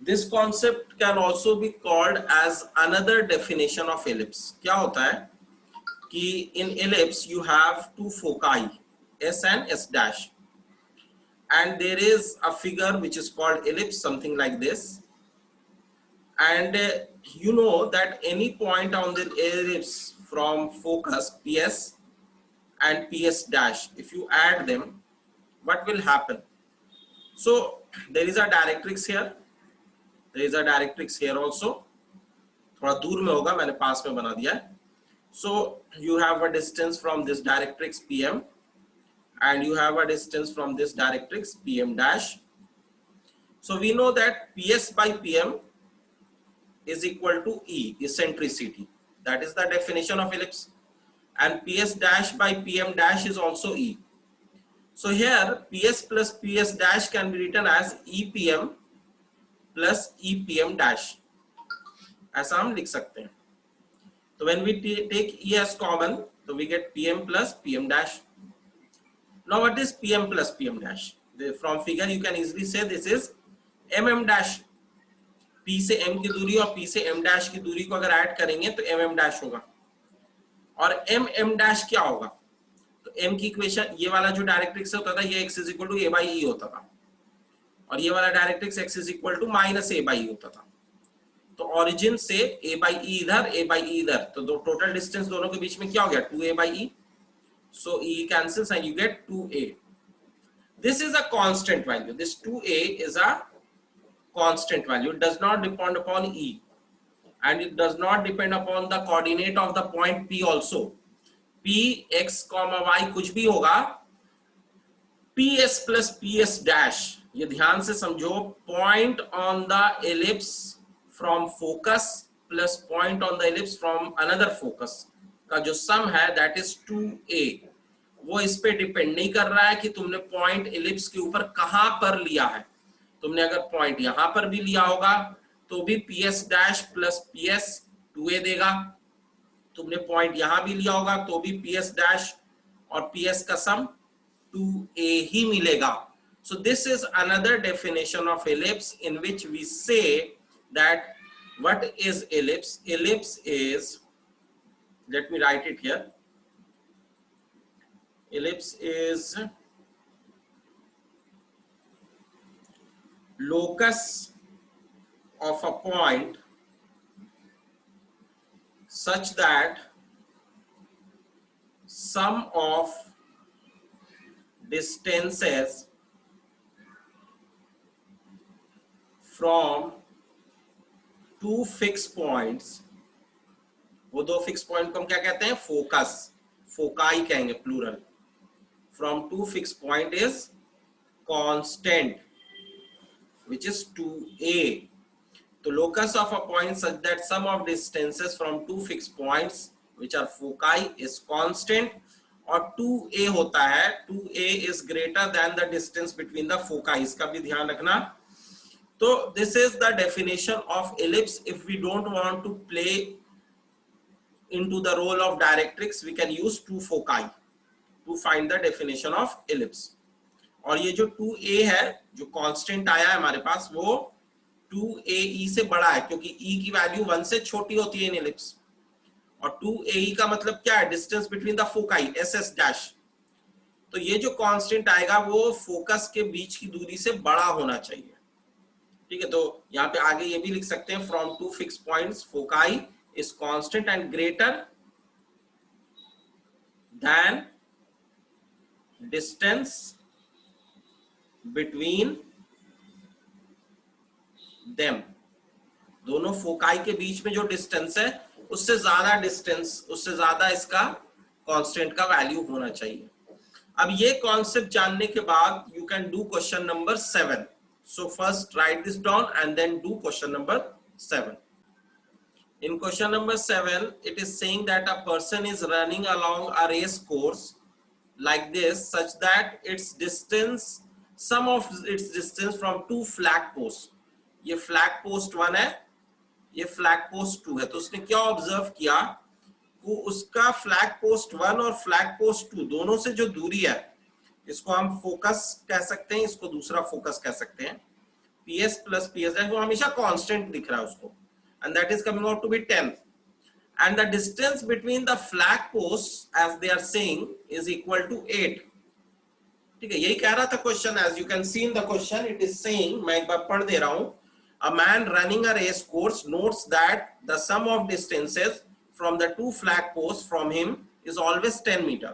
This concept can also be called as another definition of ellipse. क्या होता है कि in ellipse you have two foci, S and S dash, and there is a figure which is called ellipse, something like this. And you know that any point on the ellipse from focus PS and PS dash, if you add them, what will happen? So there is a directrix here, there is a directrix here also. थोड़ा दूर में होगा, मैंने पास में बना दिया है. So you have a distance from this directrix PM and you have a distance from this directrix PM dash. So we know that PS by PM is equal to E, eccentricity. That is the definition of ellipse. And PS dash by PM dash is also E. So here PS plus PS dash can be written as EPM plus EPM dash. ऐसा हम लिख सकते हैं. So when we take E as common, so we get PM plus PM dash. Now what is PM plus PM dash? From figure you can easily say this is MM dash. P से M की दूरी और P से M dash की दूरी को अगर add करेंगे तो MM dash होगा. और MM dash क्या होगा? तो M की इक्वेशन, ये वाला जो डायरेक्ट्रिक्स होता था ये x is equal to a by e होता था, और ये वाला directrix x is equal to minus a by e होता था. तो ओरिजिन से a by e इधर, a by e इधर, तो दो टोटल डिस्टेंस दोनों के बीच में क्या हो गया? 2a by e. So e cancels and you get 2a. This is a constant value. This 2a is a constant value. It does not depend upon e, and it does not depend upon the coordinate of the point P also. P x comma y कुछ भी होगा, PS plus PS dash, ये ध्यान से समझो, point on the ellipse from focus plus point on the ellipse from another focus का जो सम है that is 2a. वो इस पे डिपेंड नहीं कर रहा है कि तुमने पॉइंट एलिप्स के ऊपर कहां पर लिया है. तुमने अगर पॉइंट यहां पर भी लिया होगा तो भी PS dash plus PS 2a देगा. तुमने पॉइंट यहां भी लिया होगा तो भी PS डैश और PS का सम 2a ही मिलेगा. So this is another definition of ellipse in which we say that what is ellipse? Ellipse is, let me write it here. Ellipse is locus of a point such that sum of distances from two fixed points, वो दो fix point को हम क्या कहते हैं? Focus, foci कहेंगे plural. From two fixed point is constant, which is 2a. The locus of a point such that sum of distances from two fixed points which are foci is constant, और 2a होता है, 2a is greater than the distance between the foci. इसका भी ध्यान रखना. तो this is the definition of ellipse. If we don't want to play into the role of directrix, we can use two foci to find the definition of ellipse. और ये जो 2a है, जो कांस्टेंट आया है हमारे पास, वो 2ae से बड़ा है क्योंकि e की वैल्यू 1 से छोटी होती है इन एलिप्स. और 2ae का मतलब क्या है? Distance between the foci, ss dash. तो ये जो कांस्टेंट आएगा वो फोकस के बीच की दूरी से बड़ा होना चाहिए. ठीक है, तो यहाँ पे आगे ये भी लिख सकते हैं, from two fix points foci is constant and greater than distance between them. दोनों फोकाई के बीच में जो डिस्टेंस है उससे ज्यादा डिस्टेंस, उससे ज्यादा इसका कांस्टेंट का वैल्यू होना चाहिए. अब ये कॉन्सेप्ट जानने के बाद you can do question number 7. So first write this down and then do question number 7. In question number 7, it is saying that a person is running along a race course like this such that its distance, sum of its distance from two flag posts. ये flag post 1 है, ये flag post 2 है. तो उसने क्या observe किया कि उसका flag post 1 और flag post 2 दोनों से जो दूरी है, इसको हम फोकस कह सकते हैं, इसको दूसरा फोकस कह सकते हैं. PS plus PS dash, वो हमेशा कांस्टेंट दिख रहा है उसको, and that is coming out to be 10, and the distance between the flag posts as they are saying is equal to 8. ठीक है, यही कह रहा था question. As you can see in the question it is saying, मैं एक बार पढ़ दे रहा हूं. A man running a race course notes that the sum of distances from the two flag post from him is always 10 metre.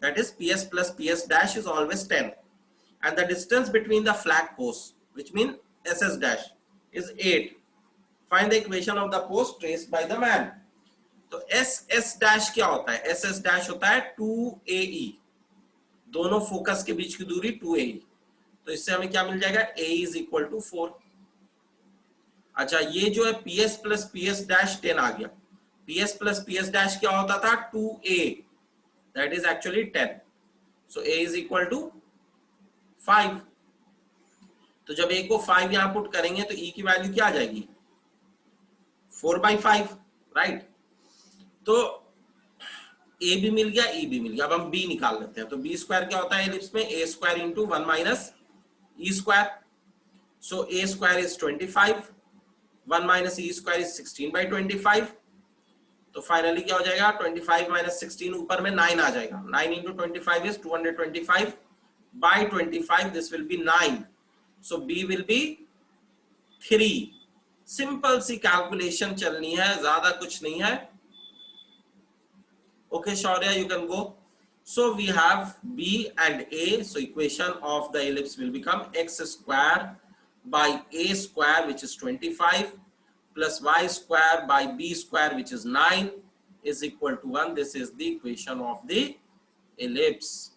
That is PS plus PS dash is always 10, and the distance between the flag posts, which mean SS dash, is 8. Find the equation of the post traced by the man. तो SS dash क्या होता है? SS dash होता है 2AE, दोनों focus के बीच की दूरी 2AE. तो इससे हमें क्या मिल जाएगा? A is equal to 4. अच्छा, ये जो है PS plus PS dash 10 आ गया. PS plus PS dash क्या होता था? 2A, that is actually 10. So A is equal to 5. तो जब A को 5 यहां पुट करेंगे तो E की वैल्यू क्या आ जाएगी? 4/5, राइट? तो A भी मिल गया, E भी मिल गया. अब हम B निकाल लेते हैं. तो B स्क्वायर क्या होता है एलिप्स में? A square into 1 minus E square. So A square is 25, 1 minus E square is 16/25. तो फाइनली क्या हो जाएगा? 25 माइनस 16, ऊपर में 9 आ जाएगा. 9 into 25 is 225/25. This will be 9. So B will be 3. Simple सी कैलकुलेशन चलनी है, ज्यादा कुछ नहीं है. Okay, Shaurya, you can go. So we have B and A. So equation of the ellipse will become x square by A square, which is 25, plus y square by B square, which is 9, is equal to 1. This is the equation of the ellipse.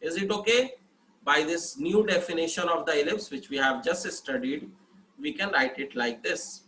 Is it okay? By this new definition of the ellipse, which we have just studied, we can write it like this.